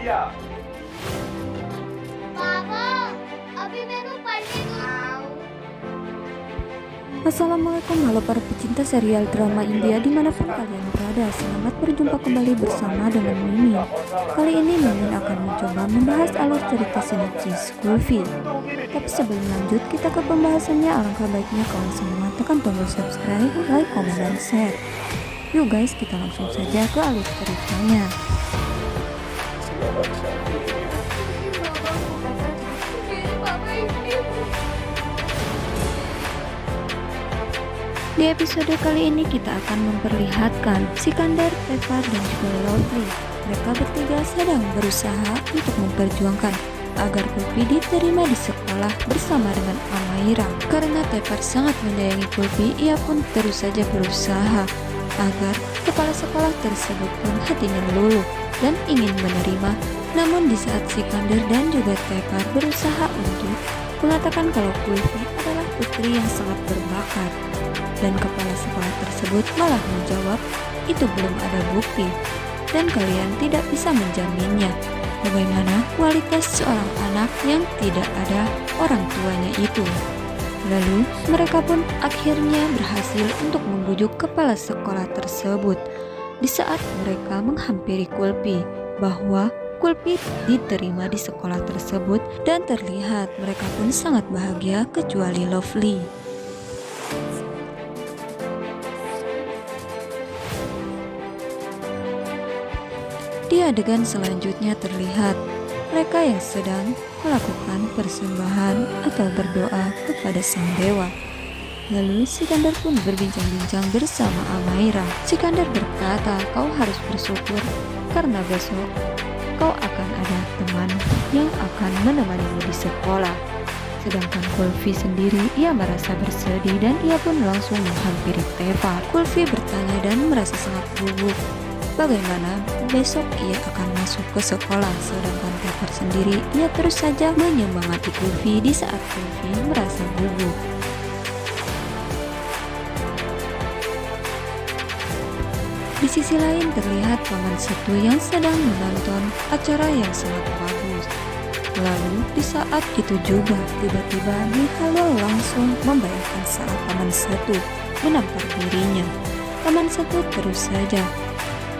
दिया। पापा, अभी मैंने पढ़ने दो। Assalamualaikum, halo para pecinta serial drama India dimanapun kalian berada. Selamat berjumpa kembali bersama dengan Mimin. Kali ini Mimin akan mencoba membahas alur cerita sinopsis Kulfi. Tapi sebelum lanjut kita ke pembahasannya, alangkah baiknya kalian semua tekan tombol subscribe, like, komen, dan share. Yuk guys, kita langsung saja ke alur ceritanya. Di episode kali ini kita akan memperlihatkan Sikandar, Tefar, dan juga Lovely. Mereka bertiga sedang berusaha untuk memperjuangkan agar Kulfi diterima di sekolah bersama dengan Amaira. Karena Tefar sangat menyayangi Kulfi, ia pun terus saja berusaha agar kepala sekolah tersebut pun hatinya luluh dan ingin menerima. Namun di saat Sikandar dan juga Tefar berusaha untuk mengatakan kalau Kulfi adalah putri yang sangat berbakat, dan kepala sekolah tersebut malah menjawab, itu belum ada bukti dan kalian tidak bisa menjaminnya. Bagaimana kualitas seorang anak yang tidak ada orang tuanya itu? Lalu mereka pun akhirnya berhasil untuk membujuk kepala sekolah tersebut. Di saat mereka menghampiri Kulfi bahwa Kulfi diterima di sekolah tersebut, dan terlihat mereka pun sangat bahagia kecuali Lovely. Di adegan selanjutnya terlihat mereka yang sedang melakukan persembahan atau berdoa kepada sang dewa. Lalu Sikandar pun berbincang-bincang bersama Amaira. Sikandar berkata, kau harus bersyukur karena besok kau akan ada teman yang akan menemanimu di sekolah. Sedangkan Kulfi sendiri, ia merasa bersedih dan ia pun langsung menghampiri Tefar. Kulfi bertanya dan merasa sangat gugup. Bagaimana besok ia akan masuk ke sekolah, sedangkan Tefar sendiri ia terus saja menyemangati Kulfi di saat Kulfi merasa gugup. Di sisi lain terlihat Paman Setu yang sedang menonton acara yang sangat bagus. Lalu di saat itu juga tiba-tiba Nihalo langsung membayangkan saat Paman Setu menampar dirinya. Paman Setu terus saja.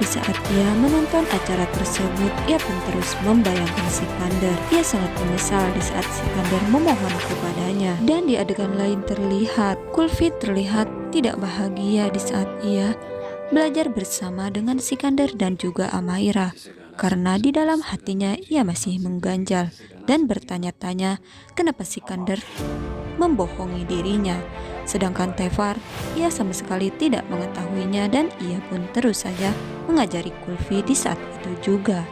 Di saat ia menonton acara tersebut, ia pun terus membayangkan Sikandar. Ia sangat menyesal di saat Sikandar memohon kepadanya. Dan di adegan lain terlihat Kulfi terlihat tidak bahagia di saat ia belajar bersama dengan Sikandar dan juga Amaira, karena di dalam hatinya ia masih mengganjal dan bertanya-tanya kenapa Sikandar membohongi dirinya. Sedangkan Tefar, ia sama sekali tidak mengetahuinya dan ia pun terus saja mengajari Kulfi di saat itu juga.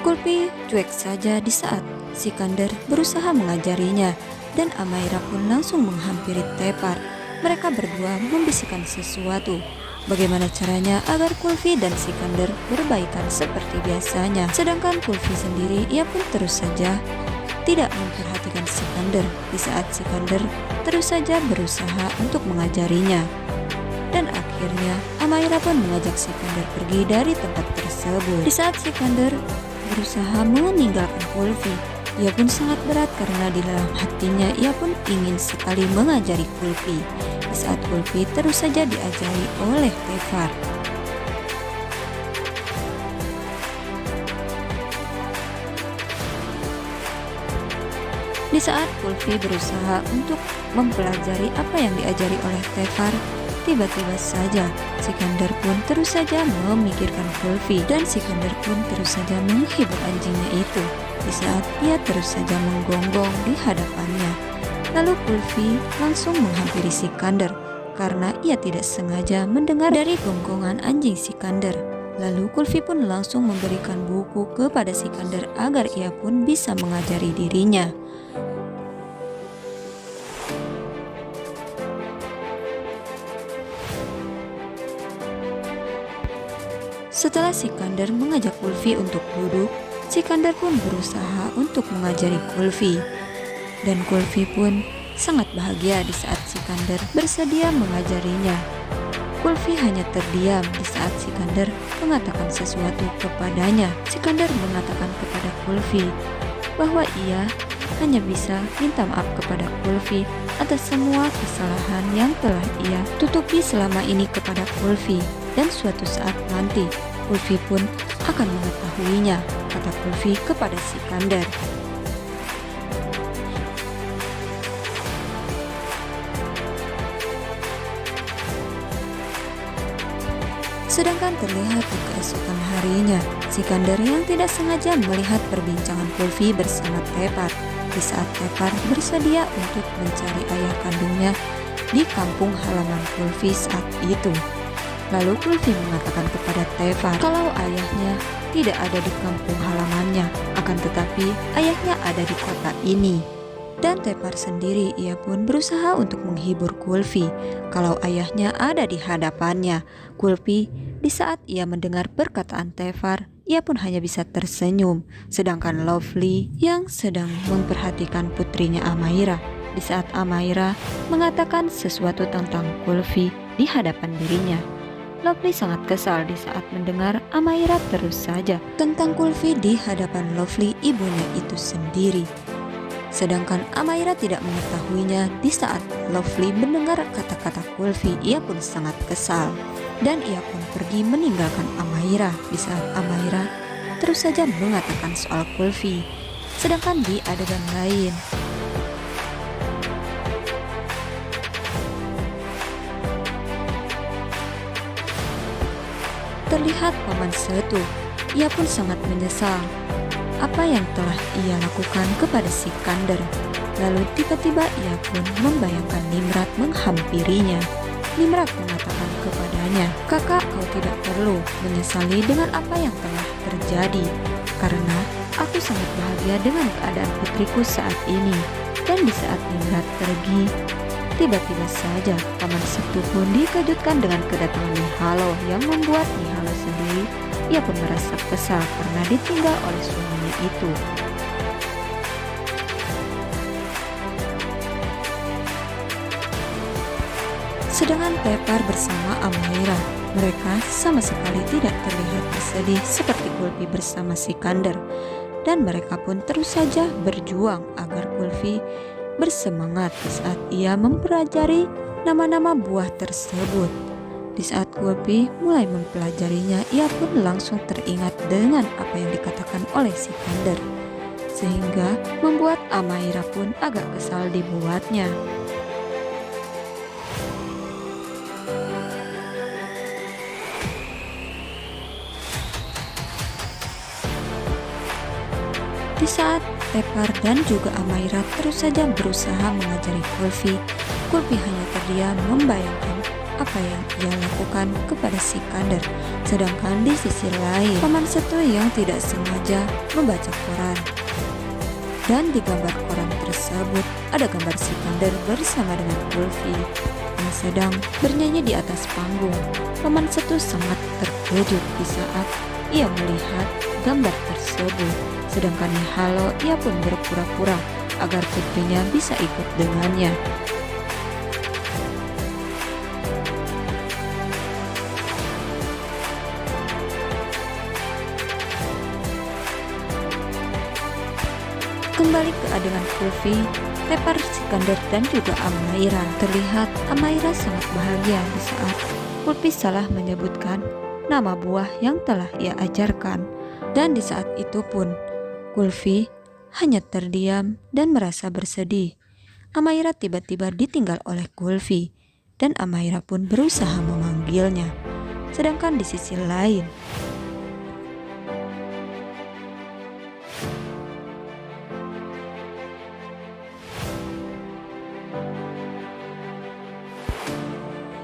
Kulfi cuek saja di saat Sikandar berusaha mengajarinya, dan Amaira pun langsung menghampiri Tefar. Mereka berdua membisikkan sesuatu. Bagaimana caranya agar Kulfi dan Sikandar berbaikan seperti biasanya. Sedangkan Kulfi sendiri, ia pun terus saja tidak memperhatikan Sikandar di saat Sikandar terus saja berusaha untuk mengajarinya. Dan akhirnya Amaira pun mengajak Sikandar pergi dari tempat tersebut. Di saat Sikandar berusaha meninggalkan Kulfi, ia pun sangat berat karena di dalam hatinya ia pun ingin sekali mengajari Kulfi. Di saat Kulfi terus saja diajari oleh Tefar. Di saat Kulfi berusaha untuk mempelajari apa yang diajari oleh Tefar, tiba-tiba saja Sikandar pun terus saja memikirkan Kulfi, dan Sikandar pun terus saja menghibur anjingnya itu di saat ia terus saja menggonggong di hadapannya. Lalu Kulfi langsung menghampiri Sikandar karena ia tidak sengaja mendengar dari gonggongan anjing Sikandar. Lalu Kulfi pun langsung memberikan buku kepada Sikandar agar ia pun bisa mengajari dirinya. Setelah Sikandar mengajak Kulfi untuk duduk, Sikandar pun berusaha untuk mengajari Kulfi. Dan Kulfi pun sangat bahagia di saat Sikandar bersedia mengajarinya. Kulfi hanya terdiam di saat Sikandar mengatakan sesuatu kepadanya. Sikandar mengatakan kepada Kulfi bahwa ia hanya bisa minta maaf kepada Kulfi atas semua kesalahan yang telah ia tutupi selama ini kepada Kulfi, dan suatu saat nanti Kulfi pun akan mengetahuinya, kata Kulfi kepada Sikandar. Sedangkan terlihat di keesokan harinya, Sikandar yang tidak sengaja melihat perbincangan Kulfi bersama Tepar di saat Tepar bersedia untuk mencari ayah kandungnya di kampung halaman Kulfi saat itu. Lalu Kulfi mengatakan kepada Tepar kalau ayahnya tidak ada di kampung halamannya, akan tetapi ayahnya ada di kota ini. Dan Tepar sendiri, ia pun berusaha untuk menghibur Kulfi kalau ayahnya ada di hadapannya. Kulfi di saat ia mendengar perkataan Tepar, ia pun hanya bisa tersenyum. Sedangkan Lovely yang sedang memperhatikan putrinya Amaira di saat Amaira mengatakan sesuatu tentang Kulfi di hadapan dirinya. Lovely sangat kesal di saat mendengar Amaira terus saja tentang Kulfi di hadapan Lovely ibunya itu sendiri. Sedangkan Amaira tidak mengetahuinya di saat Lovely mendengar kata-kata Kulfi, ia pun sangat kesal. Dan ia pun pergi meninggalkan Amaira di saat Amaira terus saja mengatakan soal Kulfi. Sedangkan di adegan lain, terlihat Paman Setu, ia pun sangat menyesal apa yang telah ia lakukan kepada Sikandar. Lalu tiba-tiba ia pun membayangkan Nimrat menghampirinya. Nimrat mengatakan kepadanya, "Kakak, kau tidak perlu menyesali dengan apa yang telah terjadi, karena aku sangat bahagia dengan keadaan putriku saat ini." Dan di saat Nimrat pergi, tiba-tiba saja Paman Setu pun dikejutkan dengan kedatangan Nihalo yang membuat Nihalo sendiri ia pun merasa kesal karena ditinggal oleh suaminya itu. Sedangkan Tepar bersama Amaira, mereka sama sekali tidak terlihat bersedih seperti Kulfi bersama Sikandar, dan mereka pun terus saja berjuang agar Kulfi bersemangat di saat ia mempelajari nama-nama buah tersebut. Di saat Kulfi mulai mempelajarinya, ia pun langsung teringat dengan apa yang dikatakan oleh Sikandar, sehingga membuat Amaira pun agak kesal dibuatnya. Di saat Tepar dan juga Amaira terus saja berusaha mengajari Kulfi, Kulfi hanya terdiam membayangkan apa yang ia lakukan kepada Sikandar. Sedangkan di sisi lain, Paman Setu yang tidak sengaja membaca koran, dan di gambar koran tersebut ada gambar Sikandar bersama dengan Kulfi yang sedang bernyanyi di atas panggung. Paman Setu sangat terkejut di saat ia melihat gambar tersebut. Sedangkan Nihalo, ia pun berpura-pura agar putrinya bisa ikut dengannya. Kembali ke adegan Kulfi, Tepar, Sikandar, dan juga Amaira. Terlihat Amaira sangat bahagia di saat Kulfi salah menyebutkan nama buah yang telah ia ajarkan. Dan di saat itu pun Kulfi hanya terdiam dan merasa bersedih. Amaira tiba-tiba ditinggal oleh Kulfi, dan Amaira pun berusaha memanggilnya. Sedangkan di sisi lain,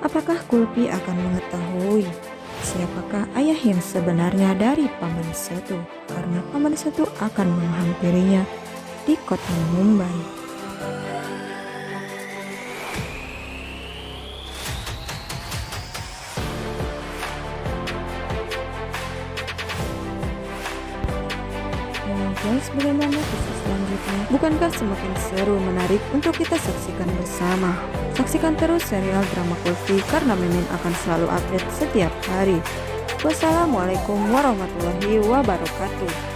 apakah Kulfi akan mengetahui siapakah ayah yang sebenarnya dari Paman Setu, karena Paman Setu akan menghampirinya di kota Mumbai. Guys, bagaimana kisah selanjutnya? Bukankah semakin seru menarik untuk kita saksikan bersama? Saksikan terus serial drama Kulfi karena Mimin akan selalu update setiap hari. Wassalamualaikum warahmatullahi wabarakatuh.